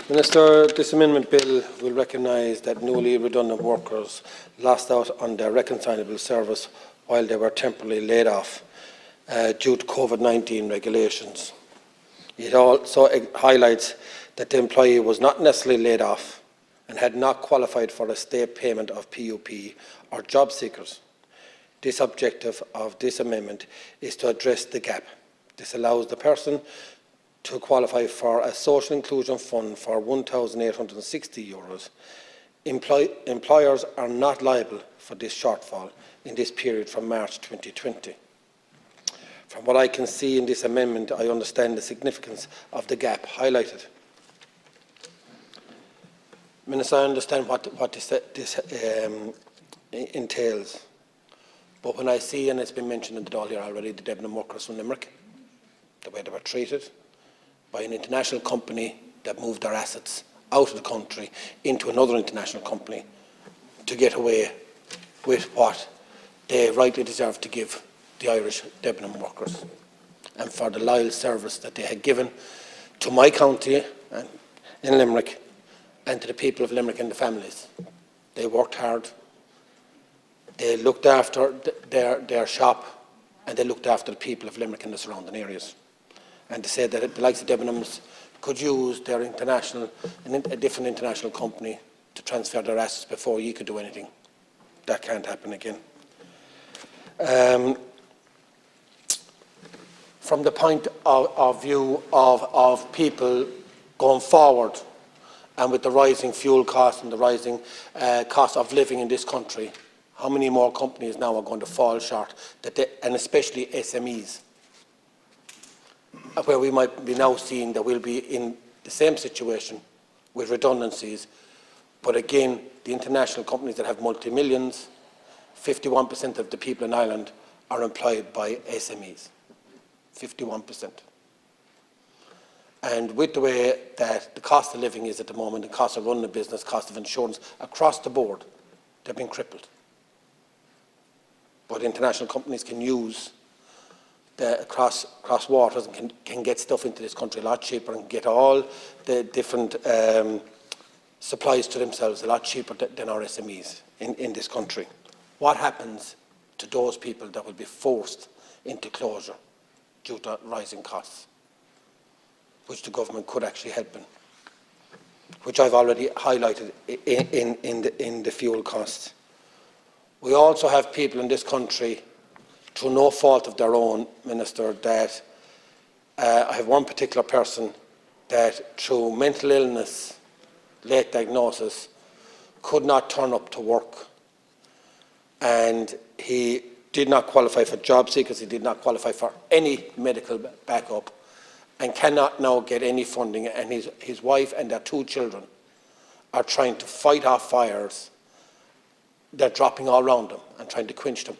Minister, this amendment bill will recognise that newly redundant workers lost out on their reconcilable service while they were temporarily laid off due to COVID-19 regulations. It also highlights that the employee was not necessarily laid off and had not qualified for a state payment of PUP or job seekers. This objective of this amendment is to address the gap. This allows the person to qualify for a social inclusion fund for €1,860. Employers are not liable for this shortfall in this period from March 2020. From what I can see in this amendment, I understand the significance of the gap highlighted. Minister, I understand what this entails, but when I see, and it's been mentioned in the Dáil here already, the Debenham workers from Limerick, the way they were treated by an international company that moved their assets out of the country into another international company to get away with what they rightly deserve to give the Irish Debenham workers, and for the loyal service that they had given to my county and in Limerick and to the people of Limerick and the families. They worked hard, they looked after their shop, and they looked after the people of Limerick and the surrounding areas. And to say that the likes of Debenhams could use a different international company to transfer their assets before you could do anything, that can't happen again. From the point of view of people going forward, and with the rising fuel costs and the rising cost of living in this country, how many more companies now are going to fall short, and especially SMEs, where we might be now seeing that we'll be in the same situation with redundancies. But again, the international companies that have multi-millions, 51% of the people in Ireland are employed by SMEs. 51%. And with the way that the cost of living is at the moment, the cost of running a business, cost of insurance, across the board, they've been crippled. But international companies can use cross waters and can get stuff into this country a lot cheaper and get all the different supplies to themselves a lot cheaper than our SMEs in this country. What happens to those people that will be forced into closure due to rising costs, which the government could actually help in, which I've already highlighted in the fuel costs? We also have people in this country, through no fault of their own, Minister, that I have one particular person that through mental illness, late diagnosis, could not turn up to work, and he did not qualify for job seekers, he did not qualify for any medical backup, and cannot now get any funding, and his wife and their 2 children are trying to fight off fires. They're dropping all around them and trying to quench them,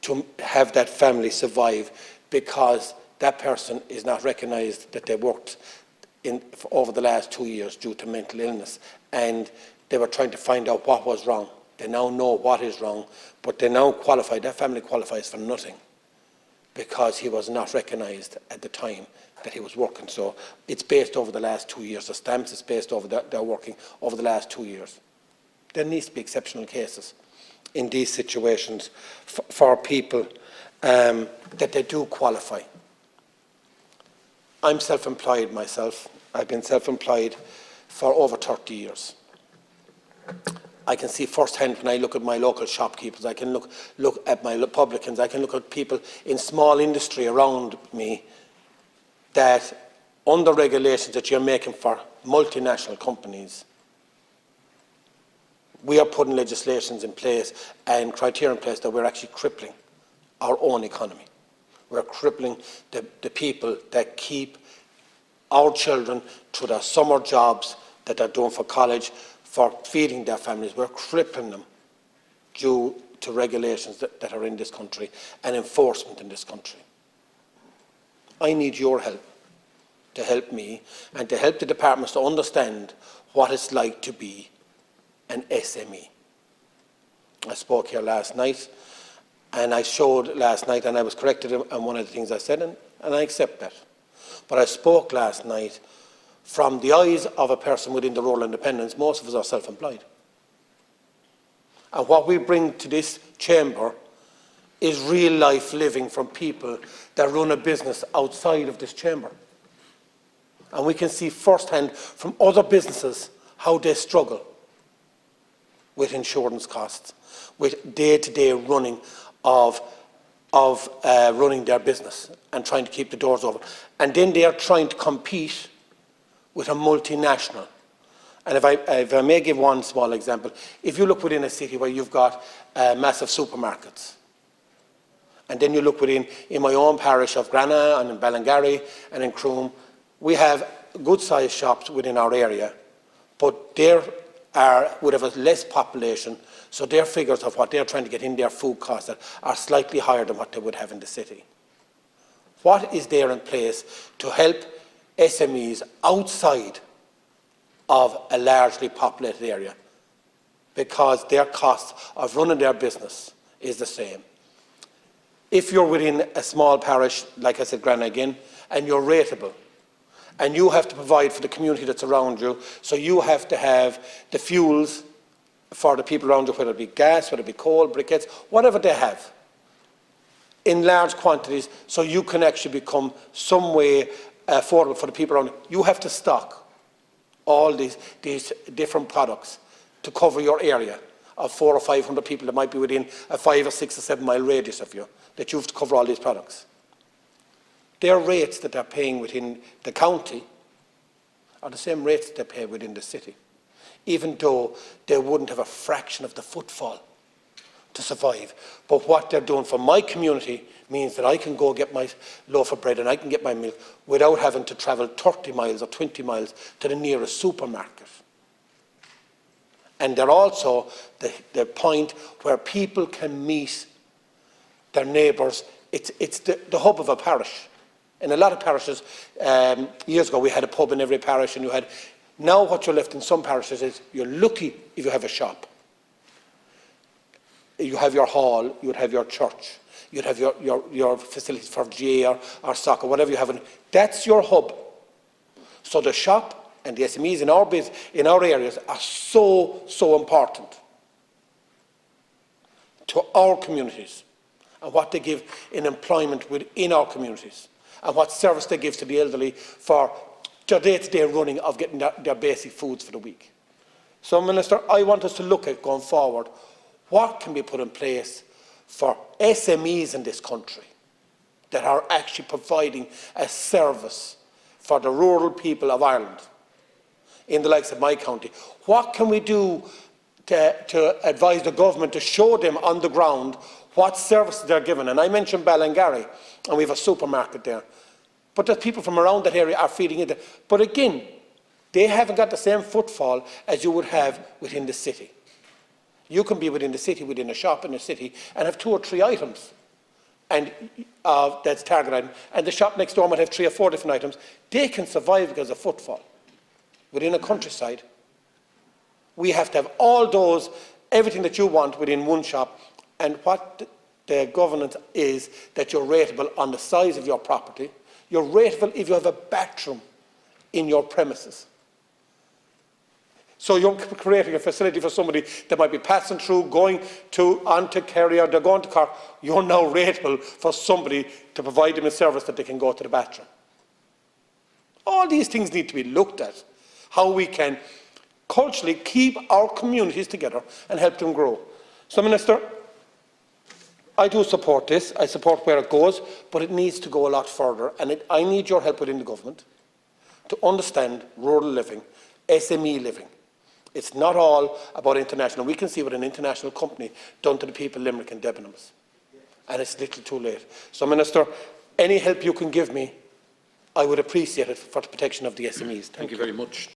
to have that family survive, because that person is not recognised that they worked over the last 2 years due to mental illness, and they were trying to find out what was wrong. They now know what is wrong, but they now qualify, that family qualifies for nothing because he was not recognised at the time that he was working. So it's based over the last 2 years. The stamps is based over their working over the last 2 years. There needs to be exceptional cases in these situations for people that they do qualify. I'm self-employed myself. I've been self-employed for over 30 years. I can see firsthand when I look at my local shopkeepers, I can look at my publicans, I can look at people in small industry around me, that under regulations that you're making for multinational companies, we are putting legislations in place and criteria in place that we're actually crippling our own economy. We're crippling the people that keep our children through their summer jobs that they're doing for college, for feeding their families. We're crippling them due to regulations that are in this country and enforcement in this country. I need your help to help me and to help the departments to understand what it's like to be an SME. I spoke here last night, and I showed last night, and I was corrected on one of the things I said, and I accept that. But I spoke last night from the eyes of a person within the rural independence, most of us are self-employed. And what we bring to this chamber is real life living from people that run a business outside of this chamber. And we can see firsthand from other businesses how they struggle with insurance costs, with day-to-day running of running their business and trying to keep the doors open. And then they are trying to compete with a multinational. And if I may give one small example, if you look within a city where you've got massive supermarkets, and then you look in my own parish of Grana and in Ballingarry and in Croom, we have good-sized shops within our area, but they would have a less population, so their figures of what they're trying to get in their food costs are slightly higher than what they would have in the city. What is there in place to help SMEs outside of a largely populated area? Because their cost of running their business is the same. If you're within a small parish, like I said, Grana again, and you're rateable, and you have to provide for the community that's around you, so you have to have the fuels for the people around you, whether it be gas, whether it be coal, briquettes, whatever they have, in large quantities, so you can actually become some way affordable for the people around you. You have to stock all these different products to cover your area of 400 or 500 people that might be within a 5 or 6 or 7 mile radius of you, that you have to cover all these products. Their rates that they're paying within the county are the same rates they pay within the city, even though they wouldn't have a fraction of the footfall to survive. But what they're doing for my community means that I can go get my loaf of bread and I can get my milk without having to travel 30 miles or 20 miles to the nearest supermarket. And they're also the point where people can meet their neighbours. It's the hub of a parish. In a lot of parishes, years ago we had a pub in every parish, and you had, now what you're left in some parishes is you're lucky if you have a shop. You have your hall, you would have your church, you'd have your facilities for GA or soccer, whatever you have. And that's your hub. So the shop and the SMEs in our areas are so important to our communities and what they give in employment within our communities, and what service they give to the elderly for their day-to-day running of getting their basic foods for the week. So, Minister, I want us to look at going forward what can be put in place for SMEs in this country that are actually providing a service for the rural people of Ireland, in the likes of my county. What can we do to advise the government to show them on the ground what services they're given? And I mentioned Ballingarry, and we have a supermarket there. But the people from around that area are feeding into it. But again, they haven't got the same footfall as you would have within the city. You can be within the city, within a shop in the city, and have 2 or 3 items, and that's target item. And the shop next door might have 3 or 4 different items. They can survive because of footfall. Within a countryside, we have to have all those, everything that you want within one shop. And what the governance is that you're rateable on the size of your property. You're rateable if you have a bathroom in your premises. So you're creating a facility for somebody that might be passing through, going onto Kerry, or they're going to Cork. You're now rateable for somebody to provide them a service that they can go to the bathroom. All these things need to be looked at. How we can culturally keep our communities together and help them grow. So, Minister, I do support this. I support where it goes, but it needs to go a lot further. And I need your help within the government to understand rural living, SME living. It's not all about international. We can see what an international company done to the people of Limerick and Debenhams. And it's a little too late. So, Minister, any help you can give me, I would appreciate it for the protection of the SMEs. Thank you very much.